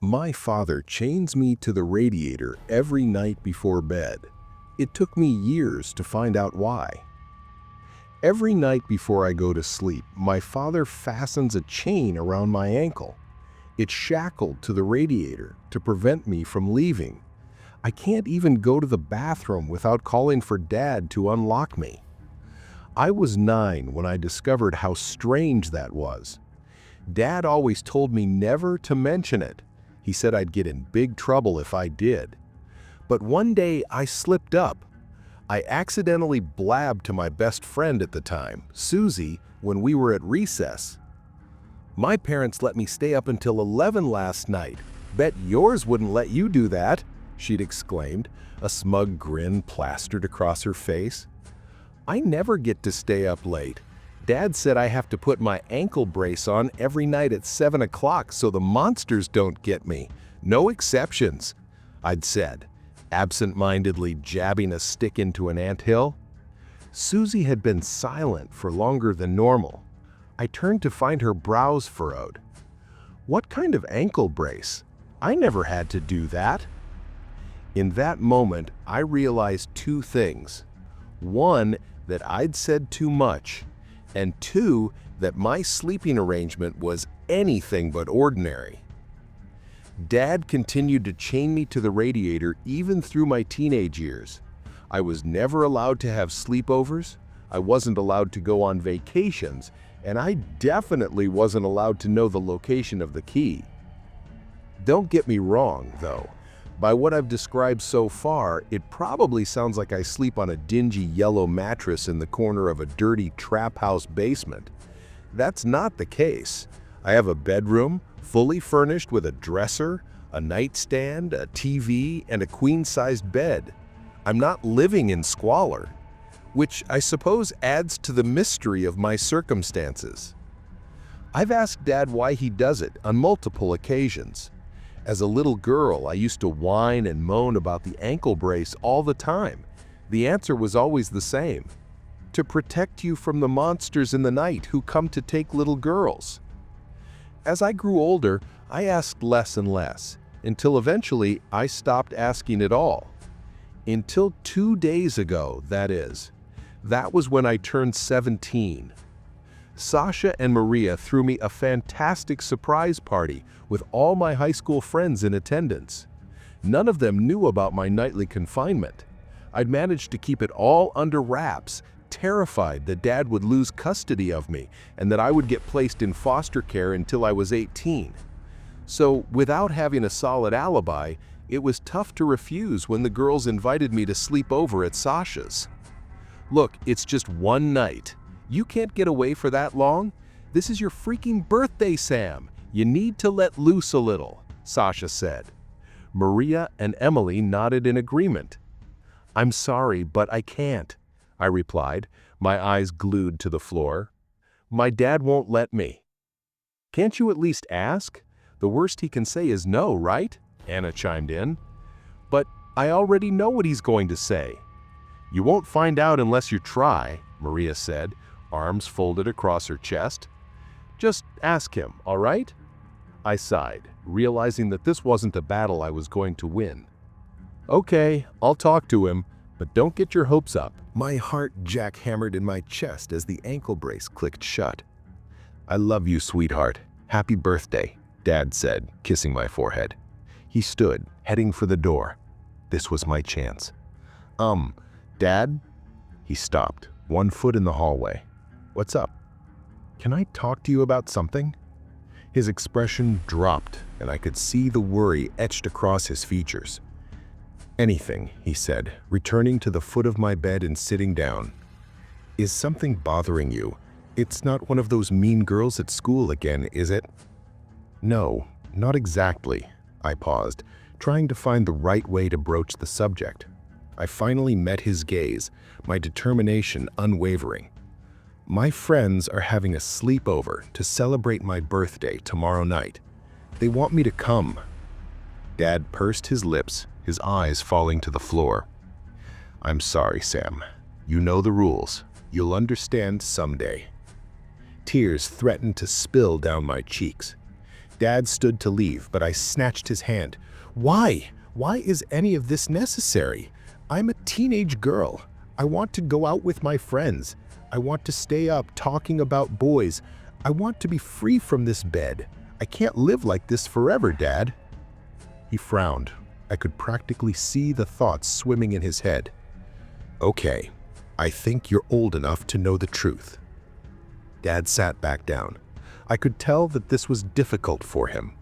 My father chains me to the radiator every night before bed. It took me years to find out why. Every night before I go to sleep, my father fastens a chain around my ankle. It's shackled to the radiator to prevent me from leaving. I can't even go to the bathroom without calling for Dad to unlock me. I was 9 when I discovered how strange that was. Dad always told me never to mention it. He said I'd get in big trouble if I did. But one day I slipped up. I accidentally blabbed to my best friend at the time, Susie, when we were at recess. "My parents let me stay up until 11 last night. Bet yours wouldn't let you do that," she'd exclaimed, a smug grin plastered across her face. "I never get to stay up late. Dad said I have to put my ankle brace on every night at 7 o'clock so the monsters don't get me. No exceptions," I'd said, absent-mindedly jabbing a stick into an anthill. Susie had been silent for longer than normal. I turned to find her brows furrowed. "What kind of ankle brace? I never had to do that." In that moment, I realized 2 things. 1, that I'd said too much, and 2, that my sleeping arrangement was anything but ordinary. Dad continued to chain me to the radiator even through my teenage years. I was never allowed to have sleepovers, I wasn't allowed to go on vacations, and I definitely wasn't allowed to know the location of the key. Don't get me wrong, though. By what I've described so far, it probably sounds like I sleep on a dingy yellow mattress in the corner of a dirty trap house basement. That's not the case. I have a bedroom, fully furnished with a dresser, a nightstand, a TV, and a queen-sized bed. I'm not living in squalor, which I suppose adds to the mystery of my circumstances. I've asked Dad why he does it on multiple occasions. As a little girl, I used to whine and moan about the ankle brace all the time. The answer was always the same: to protect you from the monsters in the night who come to take little girls. As I grew older, I asked less and less, until eventually I stopped asking at all. Until 2 days ago, that is. That was when I turned 17. Sasha and Maria threw me a fantastic surprise party with all my high school friends in attendance. None of them knew about my nightly confinement. I'd managed to keep it all under wraps, terrified that Dad would lose custody of me and that I would get placed in foster care until I was 18. So, without having a solid alibi, it was tough to refuse when the girls invited me to sleep over at Sasha's. "Look, it's just one night. You can't get away for that long? This is your freaking birthday, Sam. You need to let loose a little," Sasha said. Maria and Emily nodded in agreement. "I'm sorry, but I can't," I replied, my eyes glued to the floor. "My dad won't let me." "Can't you at least ask? The worst he can say is no, right?" Anna chimed in. "But I already know what he's going to say." "You won't find out unless you try," Maria said, arms folded across her chest. "Just ask him, all right?" I sighed, realizing that this wasn't a battle I was going to win. "Okay, I'll talk to him, but don't get your hopes up." My heart jackhammered in my chest as the ankle brace clicked shut. "I love you, sweetheart. Happy birthday," Dad said, kissing my forehead. He stood, heading for the door. This was my chance. Dad?" He stopped, one foot in the hallway. "What's up?" "Can I talk to you about something?" His expression dropped, and I could see the worry etched across his features. "Anything," he said, returning to the foot of my bed and sitting down. "Is something bothering you? It's not one of those mean girls at school again, is it?" "No, not exactly." I paused, trying to find the right way to broach the subject. I finally met his gaze, my determination unwavering. "My friends are having a sleepover to celebrate my birthday tomorrow night. They want me to come." Dad pursed his lips, his eyes falling to the floor. "I'm sorry, Sam. You know the rules. You'll understand someday." Tears threatened to spill down my cheeks. Dad stood to leave, but I snatched his hand. Why? Why is any of this necessary? I'm a teenage girl. I want to go out with my friends. I want to stay up talking about boys. I want to be free from this bed. I can't live like this forever, Dad. He frowned. I could practically see the thoughts swimming in his head. Okay, I think you're old enough to know the truth. Dad sat back down. I could tell that this was difficult for him.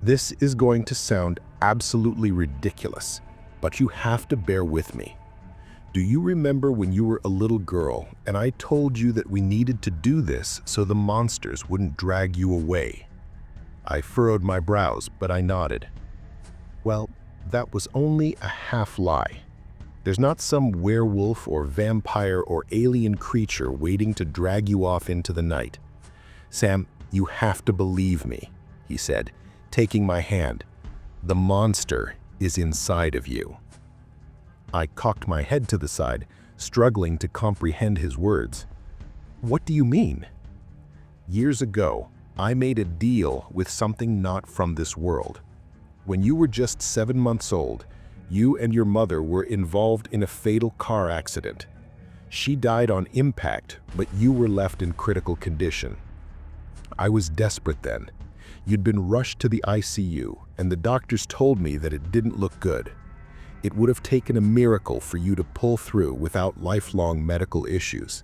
This is going to sound absolutely ridiculous, but you have to bear with me. Do you remember when you were a little girl and I told you that we needed to do this so the monsters wouldn't drag you away? I furrowed my brows, but I nodded. Well, that was only a half lie. There's not some werewolf or vampire or alien creature waiting to drag you off into the night. Sam, you have to believe me, he said, taking my hand. The monster is inside of you. I cocked my head to the side, struggling to comprehend his words. What do you mean? Years ago, I made a deal with something not from this world. When you were just 7 months old, you and your mother were involved in a fatal car accident. She died on impact, but you were left in critical condition. I was desperate then. You'd been rushed to the ICU, and the doctors told me that it didn't look good. It would have taken a miracle for you to pull through without lifelong medical issues.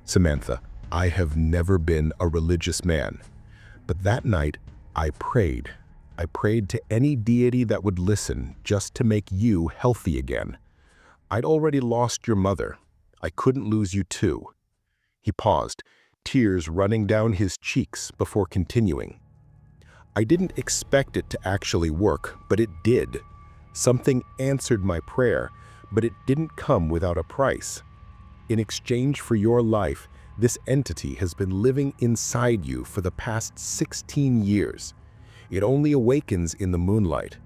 Samantha, I have never been a religious man, but that night I prayed. I prayed to any deity that would listen just to make you healthy again. I'd already lost your mother. I couldn't lose you too. He paused, tears running down his cheeks before continuing. I didn't expect it to actually work, but it did. Something answered my prayer, but it didn't come without a price. In exchange for your life, this entity has been living inside you for the past 16 years. It only awakens in the moonlight.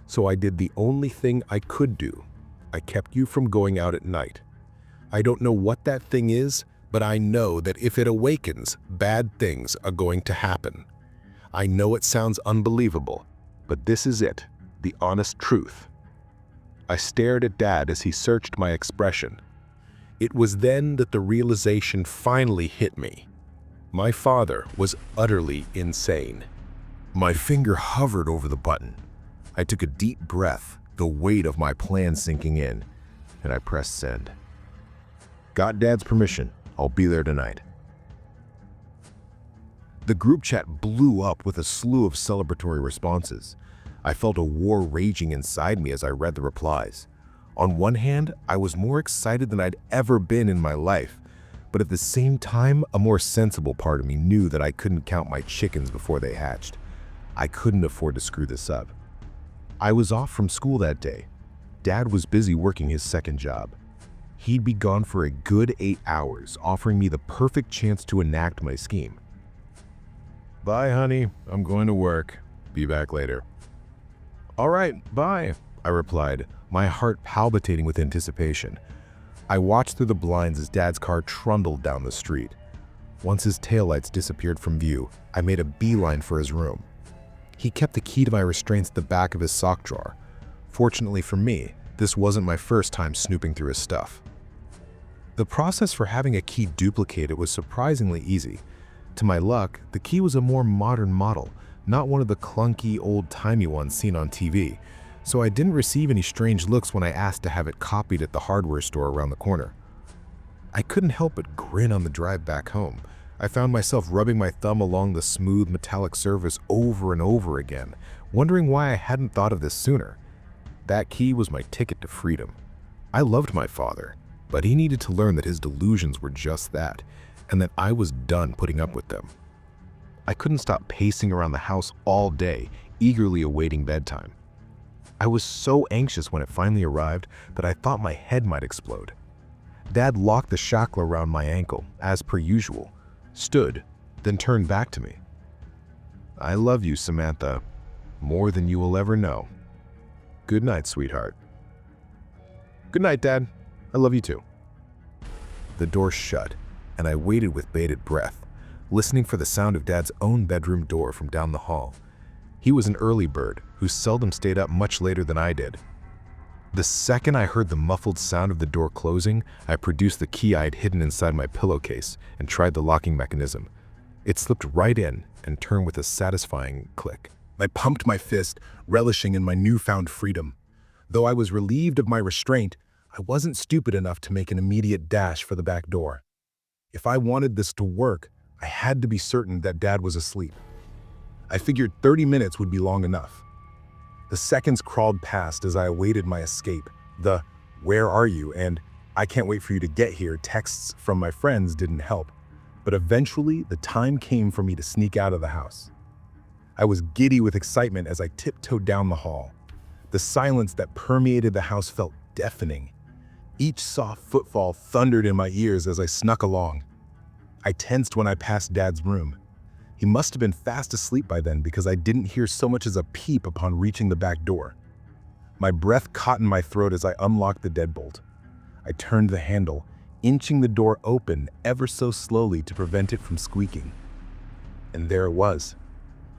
So I did the only thing I could do. I kept you from going out at night. I don't know what that thing is, but I know that if it awakens, bad things are going to happen. I know it sounds unbelievable, but this is it, the honest truth. I stared at Dad as he searched my expression. It was then that the realization finally hit me. My father was utterly insane. My finger hovered over the button. I took a deep breath, the weight of my plan sinking in, and I pressed send. Got Dad's permission. I'll be there tonight. The group chat blew up with a slew of celebratory responses. I felt a war raging inside me as I read the replies. On one hand, I was more excited than I'd ever been in my life, but at the same time, a more sensible part of me knew that I couldn't count my chickens before they hatched. I couldn't afford to screw this up. I was off from school that day. Dad was busy working his second job. He'd be gone for a good 8 hours, offering me the perfect chance to enact my scheme. Bye, honey. I'm going to work. Be back later. All right, bye, I replied, my heart palpitating with anticipation. I watched through the blinds as Dad's car trundled down the street. Once his taillights disappeared from view, I made a beeline for his room. He kept the key to my restraints at the back of his sock drawer. Fortunately for me, this wasn't my first time snooping through his stuff. The process for having a key duplicated was surprisingly easy. To my luck, the key was a more modern model, not one of the clunky, old-timey ones seen on TV, so I didn't receive any strange looks when I asked to have it copied at the hardware store around the corner. I couldn't help but grin on the drive back home. I found myself rubbing my thumb along the smooth metallic surface over and over again, wondering why I hadn't thought of this sooner. That key was my ticket to freedom. I loved my father, but he needed to learn that his delusions were just that, and that I was done putting up with them. I couldn't stop pacing around the house all day, eagerly awaiting bedtime. I was so anxious when it finally arrived that I thought my head might explode. Dad locked the shackle around my ankle, as per usual, stood, then turned back to me. I love you, Samantha, more than you will ever know. Good night, sweetheart. Good night, Dad. I love you too. The door shut, and I waited with bated breath. listening for the sound of Dad's own bedroom door from down the hall. He was an early bird who seldom stayed up much later than I did. The second I heard the muffled sound of the door closing, I produced the key I had hidden inside my pillowcase and tried the locking mechanism. It slipped right in and turned with a satisfying click. I pumped my fist, relishing in my newfound freedom. Though I was relieved of my restraint, I wasn't stupid enough to make an immediate dash for the back door. If I wanted this to work, I had to be certain that Dad was asleep. I figured 30 minutes would be long enough. The seconds crawled past as I awaited my escape. The "where are you?" and "I can't wait for you to get here" texts from my friends didn't help. But eventually, the time came for me to sneak out of the house. I was giddy with excitement as I tiptoed down the hall. The silence that permeated the house felt deafening. Each soft footfall thundered in my ears as I snuck along. I tensed when I passed Dad's room. He must have been fast asleep by then because I didn't hear so much as a peep upon reaching the back door. My breath caught in my throat as I unlocked the deadbolt. I turned the handle, inching the door open ever so slowly to prevent it from squeaking. And there it was.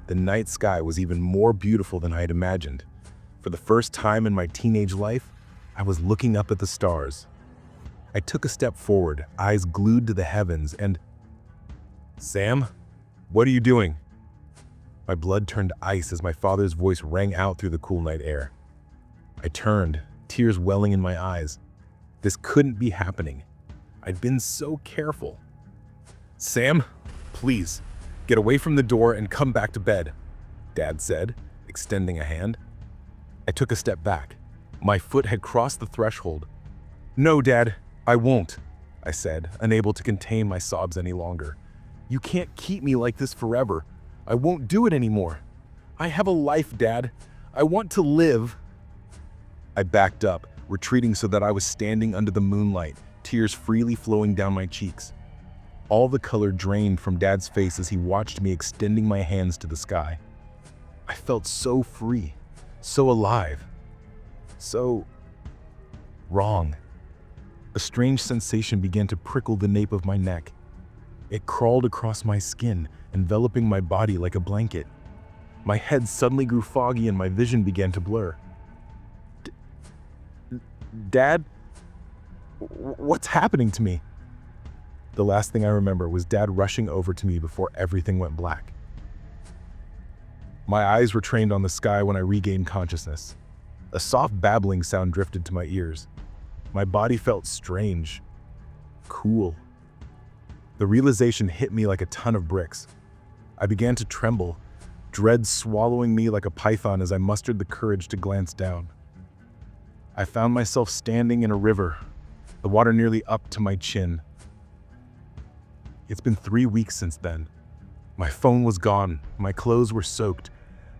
The night sky was even more beautiful than I had imagined. For the first time in my teenage life, I was looking up at the stars. I took a step forward, eyes glued to the heavens, and... "Sam? What are you doing?" My blood turned ice as my father's voice rang out through the cool night air. I turned, tears welling in my eyes. This couldn't be happening. I'd been so careful. "Sam, please, get away from the door and come back to bed," Dad said, extending a hand. I took a step back. My foot had crossed the threshold. "No, Dad, I won't," I said, unable to contain my sobs any longer. "You can't keep me like this forever. I won't do it anymore. I have a life, Dad. I want to live." I backed up, retreating so that I was standing under the moonlight, tears freely flowing down my cheeks. All the color drained from Dad's face as he watched me extending my hands to the sky. I felt so free, so alive, so wrong. A strange sensation began to prickle the nape of my neck. It crawled across my skin, enveloping my body like a blanket. My head suddenly grew foggy and my vision began to blur. "Dad? What's happening to me?" The last thing I remember was Dad rushing over to me before everything went black. My eyes were trained on the sky when I regained consciousness. A soft babbling sound drifted to my ears. My body felt strange, cool. The realization hit me like a ton of bricks. I began to tremble, dread swallowing me like a python as I mustered the courage to glance down. I found myself standing in a river, the water nearly up to my chin. It's been 3 weeks since then. My phone was gone, my clothes were soaked,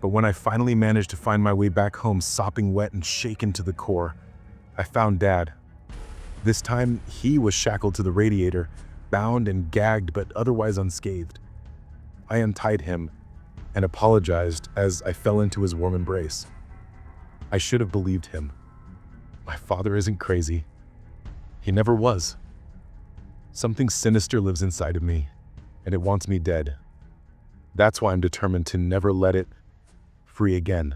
but when I finally managed to find my way back home sopping wet and shaken to the core, I found Dad. This time, he was shackled to the radiator, bound and gagged but otherwise unscathed. I untied him and apologized as I fell into his warm embrace. I should have believed him. My father isn't crazy. He never was. Something sinister lives inside of me, and it wants me dead. That's why I'm determined to never let it free again.